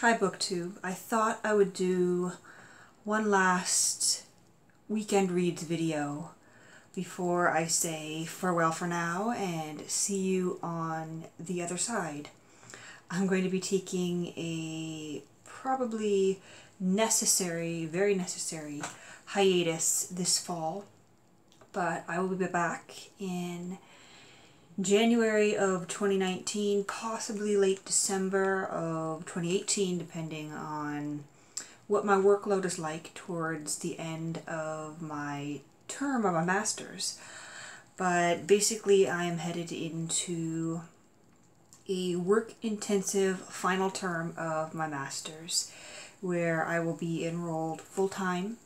Hi BookTube. I thought I would do one last weekend reads video before I say farewell for now and see you on the other side. I'm going to be taking a probably necessary, very necessary hiatus this fall, but I will be back in January of 2019, possibly late December of 2018, depending on what my workload is like towards the end of my term of my master's. But basically I am headed into a work-intensive final term of my master's where I will be enrolled full-time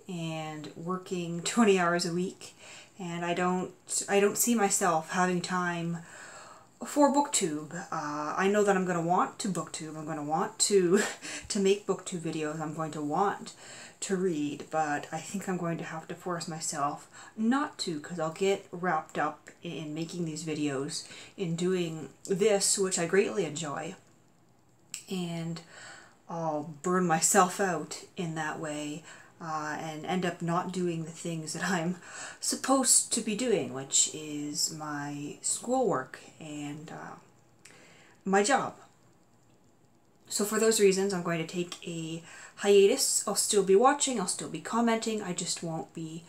and working 20 hours a week, and I don't see myself having time for BookTube. I know that I'm going to want to BookTube. I'm going to want to make BookTube videos. I'm going to want to read, but I think I'm going to have to force myself not to, because I'll get wrapped up in making these videos, in doing this, which I greatly enjoy, and I'll burn myself out in that way. And end up not doing the things that I'm supposed to be doing, which is my schoolwork and my job. So for those reasons, I'm going to take a hiatus. I'll still be watching, I'll still be commenting, I just won't be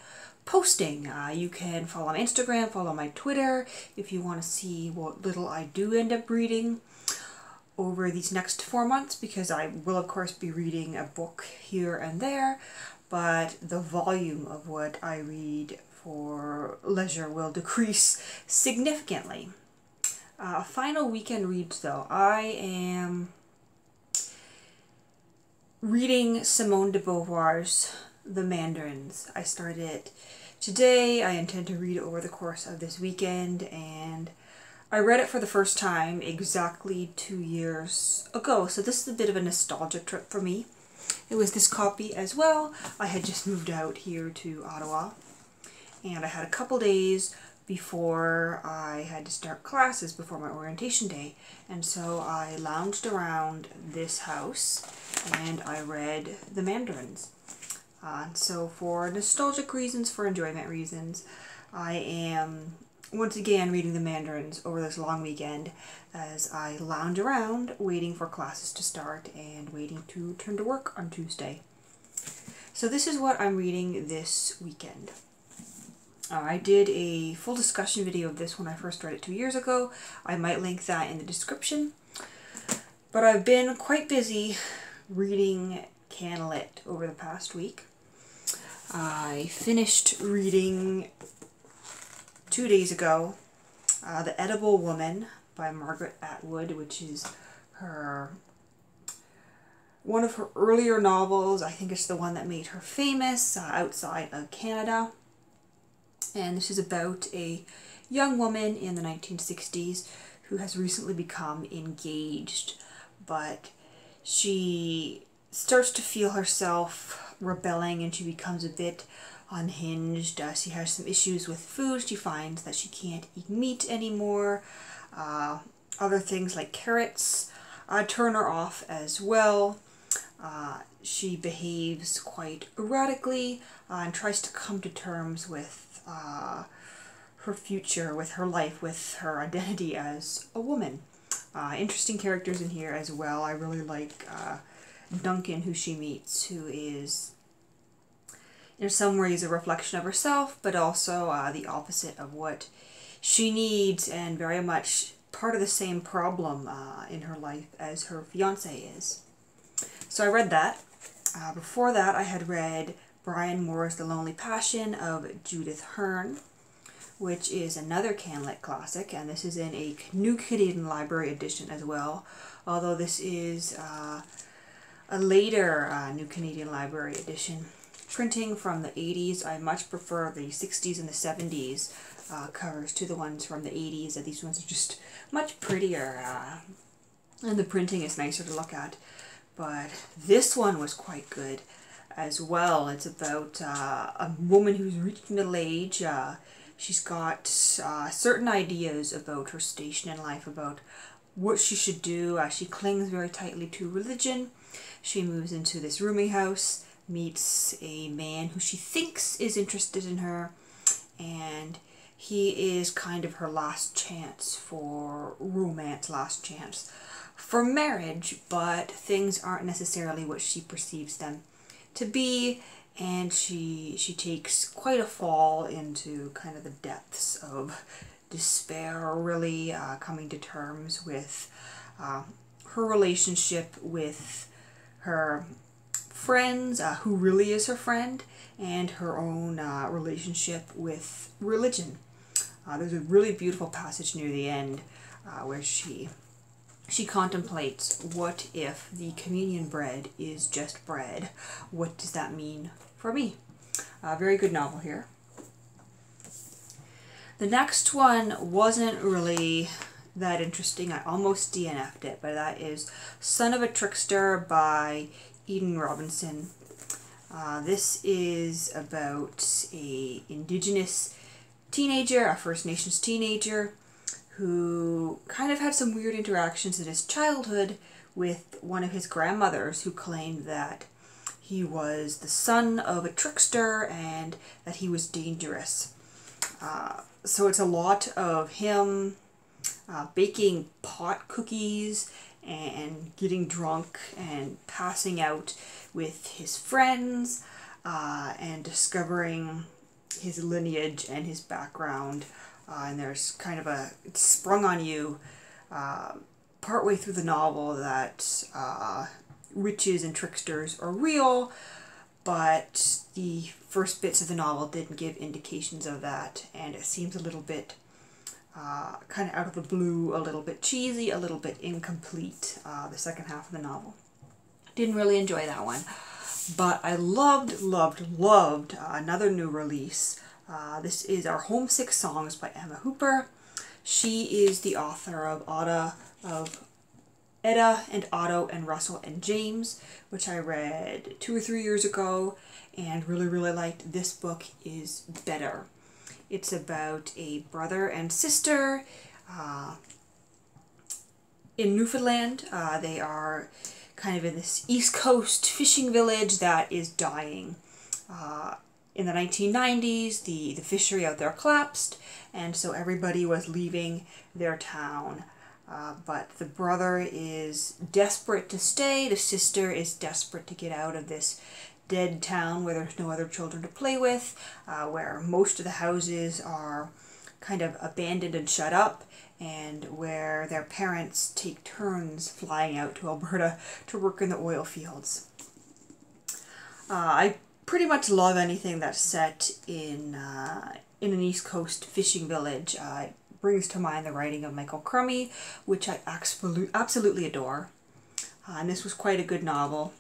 posting. You can follow my Instagram, follow my Twitter, if you want to see what little I do end up reading over these next 4 months, because I will of course be reading a book here and there, but the volume of what I read for leisure will decrease significantly. Final weekend reads though. I am reading Simone de Beauvoir's The Mandarins. I started it today. I intend to read it over the course of this weekend, and I read it for the first time exactly 2 years ago, so this is a bit of a nostalgia trip for me. It was this copy as well. I had just moved out here to Ottawa, and I had a couple days before I had to start classes before my orientation day, and so I lounged around this house and I read The Mandarins. So for nostalgic reasons, for enjoyment reasons, I am once again reading The Mandarins over this long weekend as I lounge around waiting for classes to start and waiting to return to work on Tuesday. So this is what I'm reading this weekend. I did a full discussion video of this when I first read it 2 years ago. I might link that in the description. But I've been quite busy reading CanLit over the past week. I finished reading 2 days ago The Edible Woman by Margaret Atwood, which is one of her earlier novels. I think it's the one that made her famous outside of Canada. And this is about a young woman in the 1960s who has recently become engaged, but she starts to feel herself rebelling and she becomes a bit unhinged. She has some issues with food. She finds that she can't eat meat anymore. Other things like carrots turn her off as well. She behaves quite erratically and tries to come to terms with her future, with her life, with her identity as a woman. Interesting characters in here as well. I really like Duncan, who she meets, who is in some ways a reflection of herself, but also the opposite of what she needs, and very much part of the same problem in her life as her fiance is. So I read that. Before that I had read Brian Moore's The Lonely Passion of Judith Hearne, which is another CanLit classic, and this is in a New Canadian Library edition as well, although this is a later New Canadian Library edition. Printing from the 80s, I much prefer the 60s and the 70s covers to the ones from the 80s. These ones are just much prettier, and the printing is nicer to look at. But this one was quite good as well. It's about a woman who's reached middle age. She's got certain ideas about her station in life, about what she should do. She clings very tightly to religion. She moves into this rooming house, meets a man who she thinks is interested in her, and he is kind of her last chance for romance, last chance for marriage, but things aren't necessarily what she perceives them to be, and she takes quite a fall into kind of the depths of despair, really coming to terms with her relationship with her friends, who really is her friend, and her own relationship with religion. There's a really beautiful passage near the end where she contemplates, what if the communion bread is just bread? What does that mean for me? Very good novel here. The next one wasn't really that interesting. I almost DNF'd it, but that is Son of a Trickster by Eden Robinson. This is about a Indigenous teenager, a First Nations teenager, who kind of had some weird interactions in his childhood with one of his grandmothers, who claimed that he was the son of a trickster and that he was dangerous. So it's a lot of him baking pot cookies and getting drunk and passing out with his friends and discovering his lineage and his background. And there's kind of it's sprung on you partway through the novel that witches and tricksters are real, but the first bits of the novel didn't give indications of that, and it seems a little bit kind of out of the blue, a little bit cheesy, a little bit incomplete, the second half of the novel. Didn't really enjoy that one, but I loved another new release. This is Our Homesick Songs by Emma Hooper. She is the author of Etta and Otto and Russell and James, which I read 2 or 3 years ago and really liked. This book is better. It's about a brother and sister in Newfoundland. They are kind of in this East Coast fishing village that is dying. In the 1990s, the fishery out there collapsed, and so everybody was leaving their town. But the brother is desperate to stay, the sister is desperate to get out of this dead town where there's no other children to play with, where most of the houses are kind of abandoned and shut up, and where their parents take turns flying out to Alberta to work in the oil fields. I pretty much love anything that's set in an East Coast fishing village. It brings to mind the writing of Michael Crummey, which I absolutely adore. And this was quite a good novel.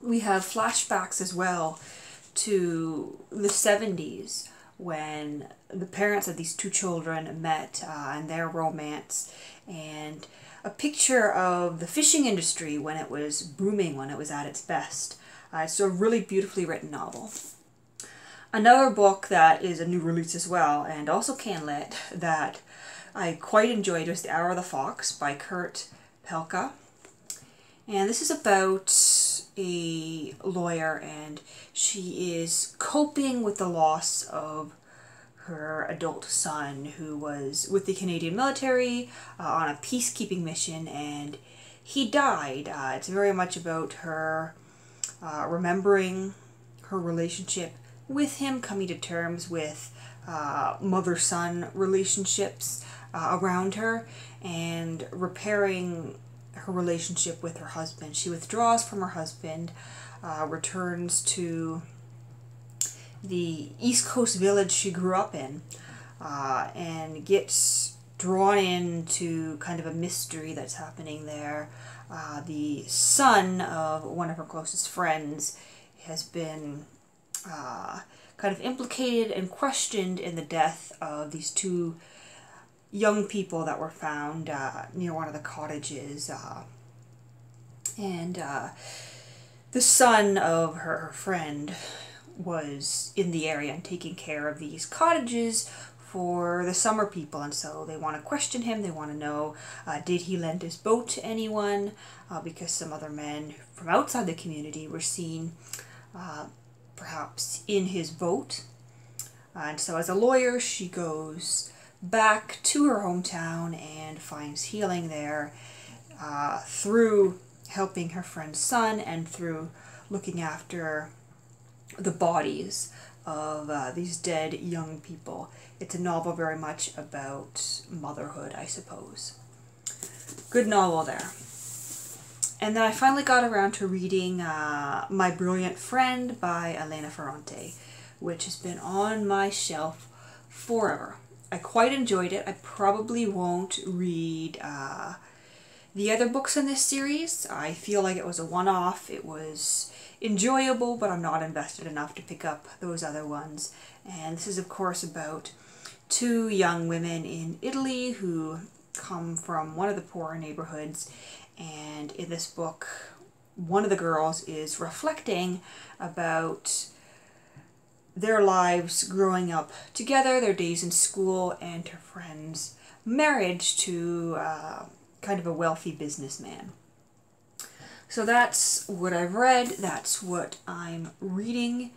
We have flashbacks as well to the 70s, when the parents of these two children met and their romance, and a picture of the fishing industry when it was booming, when it was at its best. It's a really beautifully written novel. Another book that is a new release as well, and also Canlit, that I quite enjoyed was The Hour of the Fox by Kurt Pelka. And this is about a lawyer, and she is coping with the loss of her adult son, who was with the Canadian military on a peacekeeping mission, and he died. It's very much about her remembering her relationship with him, coming to terms with mother-son relationships around her, and repairing her relationship with her husband. She withdraws from her husband, returns to the East Coast village she grew up in, and gets drawn into kind of a mystery that's happening there. The son of one of her closest friends has been kind of implicated and questioned in the death of these two young people that were found near one of the cottages. The son of her friend was in the area and taking care of these cottages for the summer people, and so they want to question him. They want to know, did he lend his boat to anyone, because some other men from outside the community were seen perhaps in his boat. And so as a lawyer, she goes back to her hometown and finds healing there through helping her friend's son and through looking after the bodies of these dead young people. It's a novel very much about motherhood, I suppose. Good novel there. And then I finally got around to reading My Brilliant Friend by Elena Ferrante, which has been on my shelf forever. I quite enjoyed it. I probably won't read the other books in this series. I feel like it was a one-off. It was enjoyable, but I'm not invested enough to pick up those other ones. And this is, of course, about two young women in Italy who come from one of the poorer neighborhoods. And in this book, one of the girls is reflecting about their lives growing up together, their days in school, and her friend's marriage to kind of a wealthy businessman. So that's what I've read, that's what I'm reading,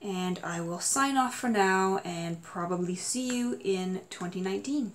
and I will sign off for now and probably see you in 2019.